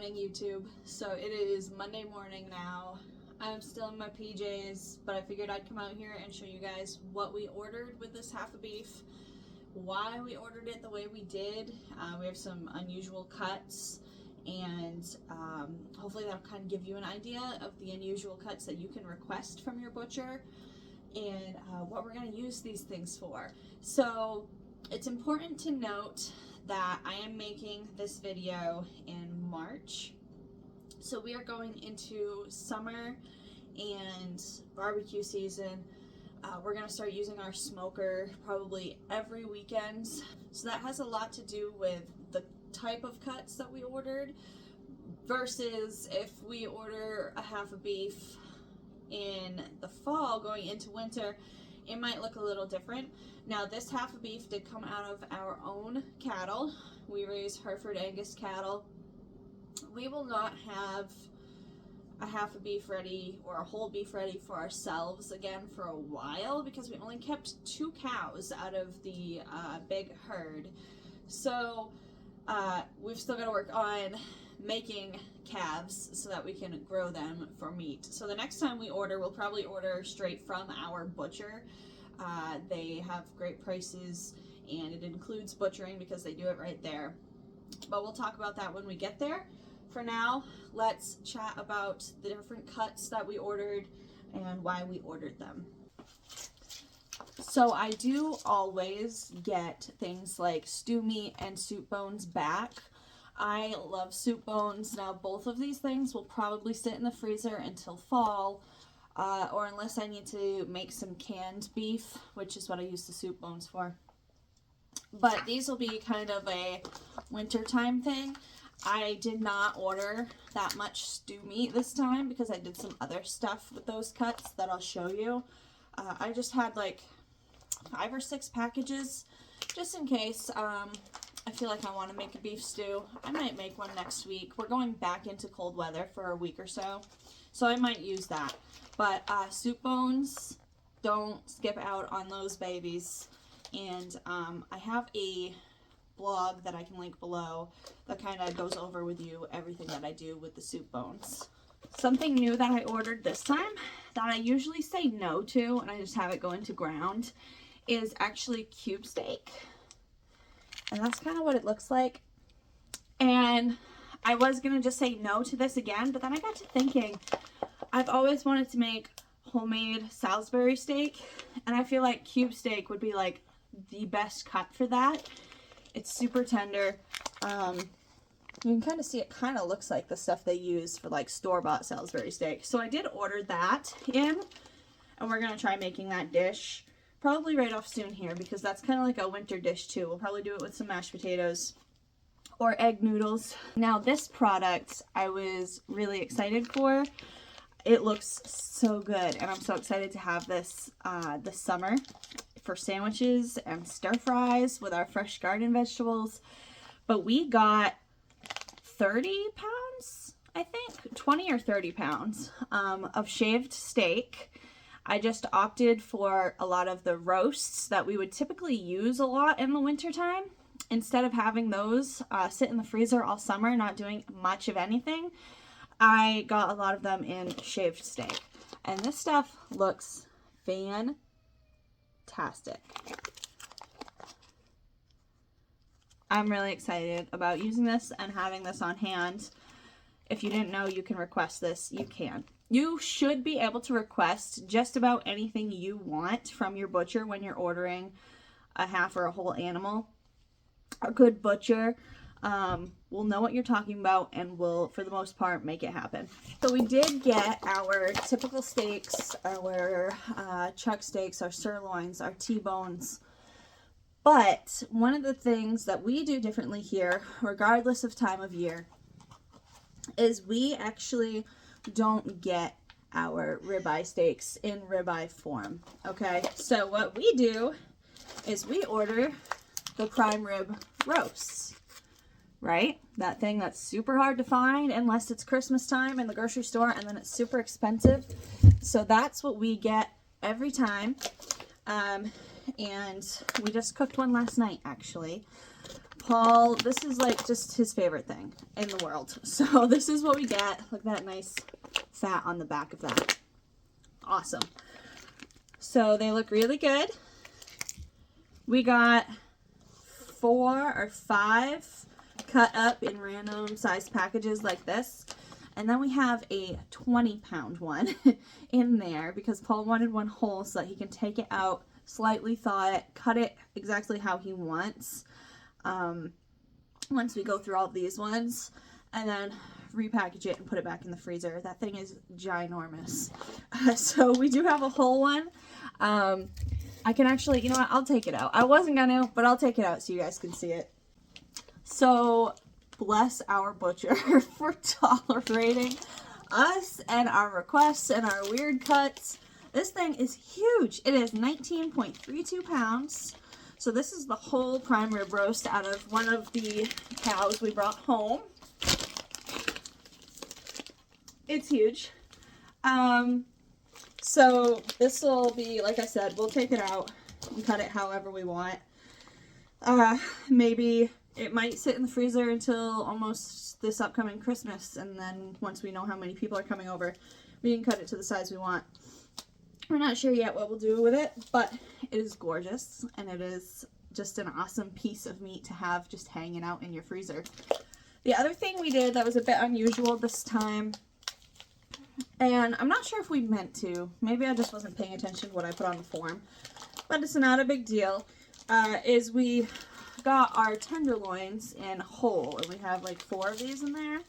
morning, YouTube. So it is Monday morning now. I'm still in my PJs, but I figured I'd come out here and show you guys what we ordered with this half a beef, why we ordered it the way we did. We have some unusual cuts, and hopefully that'll kind of give you an idea of the unusual cuts that you can request from your butcher and what we're going to use these things for. So it's important to note that I am making this video in March. So we are going into summer and barbecue season. We're going to start using our smoker probably every weekend. So that has a lot to do with the type of cuts that we ordered versus if we order a half a beef in the fall going into winter, it might look a little different. Now this half a beef did come out of our own cattle. We raise Hereford Angus cattle. We will not have a half a beef ready or a whole beef ready for ourselves again for a while because we only kept 2 cows out of the big herd. So we've still got to work on making calves so that we can grow them for meat. So the next time we order, we'll probably order straight from our butcher. They have great prices and it includes butchering because they do it right there. But we'll talk about that when we get there. For now, let's chat about the different cuts that we ordered and why we ordered them. So I do always get things like stew meat and soup bones back. I love soup bones. Now both of these things will probably sit in the freezer until fall, or unless I need to make some canned beef, which is what I use the soup bones for. But these will be kind of a wintertime thing. I did not order that much stew meat this time because I did some other stuff with those cuts that I'll show you. I just had like 5 or 6 packages just in case. I feel like I want to make a beef stew. I might make one next week. We're going back into cold weather for a week or so, so I might use that. But soup bones, don't skip out on those babies. And I have a blog that I can link below that kind of goes over with you everything that I do with the soup bones. Something new that I ordered this time that I usually say no to and I just have it go into ground is actually cube steak. And that's kind of what it looks like. And I was going to just say no to this again, but then I got to thinking, I've always wanted to make homemade Salisbury steak, and I feel like cube steak would be like the best cut for that. It's super tender. You can kind of see it kind of looks like the stuff they use for like store-bought Salisbury steak. So I did order that in, and we're going to try making that dish probably right off soon here because that's kind of like a winter dish too. We'll probably do it with some mashed potatoes or egg noodles. Now this product I was really excited for. It looks so good and I'm so excited to have this this summer for sandwiches and stir fries with our fresh garden vegetables. But we got 30 pounds, I think, 20 or 30 pounds of shaved steak. I just opted for a lot of the roasts that we would typically use a lot in the wintertime. Instead of having those sit in the freezer all summer, not doing much of anything, I got a lot of them in shaved steak. And this stuff looks fantastic. I'm really excited about using this and having this on hand. If you didn't know you can request this, you can. You should be able to request just about anything you want from your butcher when you're ordering a half or a whole animal. A good butcher will know what you're talking about and will, for the most part, make it happen. So we did get our typical steaks, our chuck steaks, our sirloins, our T-bones. But one of the things that we do differently here, regardless of time of year, is we actually don't get our ribeye steaks in ribeye form. Okay, so what we do is we order the prime rib roasts, right? That thing that's super hard to find unless it's Christmas time in the grocery store, and then it's super expensive. So that's what we get every time. And we just cooked one last night actually. Paul, this is like just his favorite thing in the world. So this is what we get. Look at that nice fat on the back of that. Awesome. So they look really good. We got 4 or 5 cut up in random size packages like this. And then we have a 20-pound one in there because Paul wanted one whole so that he can take it out, slightly thaw it, cut it exactly how he wants. Once we go through all these ones, and then repackage it and put it back in the freezer. That thing is ginormous. So we do have a whole one. I can actually, you know what, I'll take it out. I wasn't gonna, but I'll take it out so you guys can see it. So bless our butcher for tolerating us and our requests and our weird cuts. This thing is huge. It is 19.32 pounds. So this is the whole prime rib roast out of one of the cows we brought home. It's huge. So this will be, like I said, we'll take it out and cut it however we want. Maybe it might sit in the freezer until almost this upcoming Christmas, and then once we know how many people are coming over, we can cut it to the size we want. We're not sure yet what we'll do with it, but it is gorgeous, and it is just an awesome piece of meat to have just hanging out in your freezer. The other thing we did that was a bit unusual this time, and I'm not sure if we meant to, maybe I just wasn't paying attention to what I put on the form, but it's not a big deal, is we got our tenderloins in whole, and we have like 4 of these in there,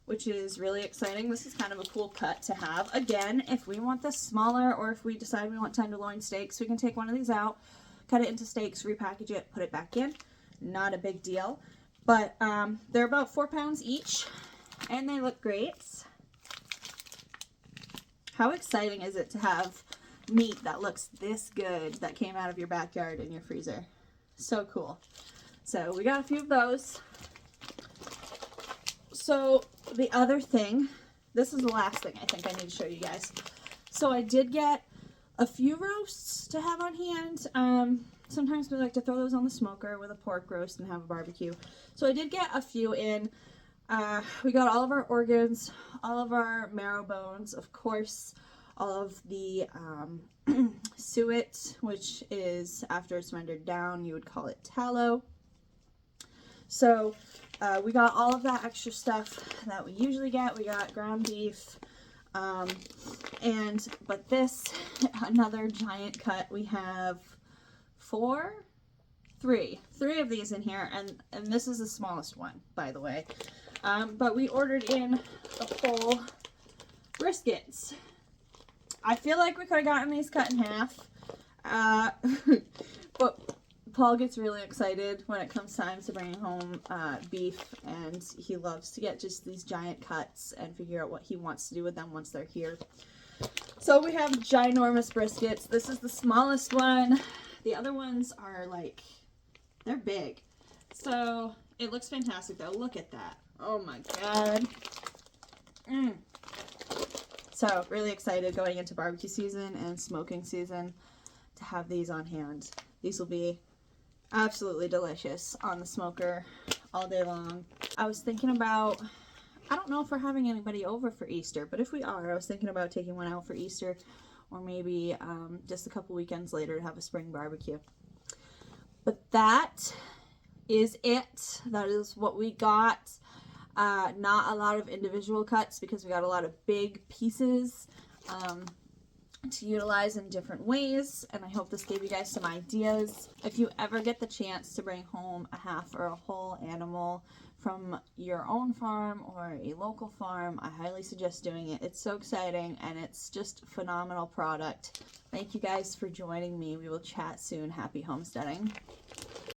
which is really exciting. This is kind of a cool cut to have. Again, if we want this smaller, or if we decide we want tenderloin steaks, we can take one of these out, cut it into steaks, repackage it, put it back in. Not a big deal. But they're about 4 pounds each, and they look great. How exciting is it to have meat that looks this good that came out of your backyard in your freezer? So cool. So we got a few of those. So the other thing, this is the last thing I think I need to show you guys. So I did get a few roasts to have on hand. Sometimes we like to throw those on the smoker with a pork roast and have a barbecue. So I did get a few in. We got all of our organs, all of our marrow bones, of course, all of the suet, which is after it's rendered down, you would call it tallow. So we got all of that extra stuff that we usually get. We got ground beef, but this, another giant cut. We have three of these in here, and this is the smallest one, by the way. But we ordered in the whole briskets. I feel like we could have gotten these cut in half, but Paul gets really excited when it comes time to bring home beef, and he loves to get just these giant cuts and figure out what he wants to do with them once they're here. So we have ginormous briskets. This is the smallest one. The other ones are like, they're big. So it looks fantastic though. Look at that. Oh my god. So really excited going into barbecue season and smoking season to have these on hand. These will be absolutely delicious on the smoker all day long. I was thinking about, I don't know if we're having anybody over for Easter, but if we are, I was thinking about taking one out for Easter, or maybe just a couple weekends later to have a spring barbecue. But that is it. That is what we got. Not a lot of individual cuts because we got a lot of big pieces to utilize in different ways, and I hope this gave you guys some ideas. If you ever get the chance to bring home a half or a whole animal from your own farm or a local farm, I highly suggest doing it. It's so exciting, and it's just a phenomenal product. Thank you guys for joining me. We will chat soon. Happy homesteading.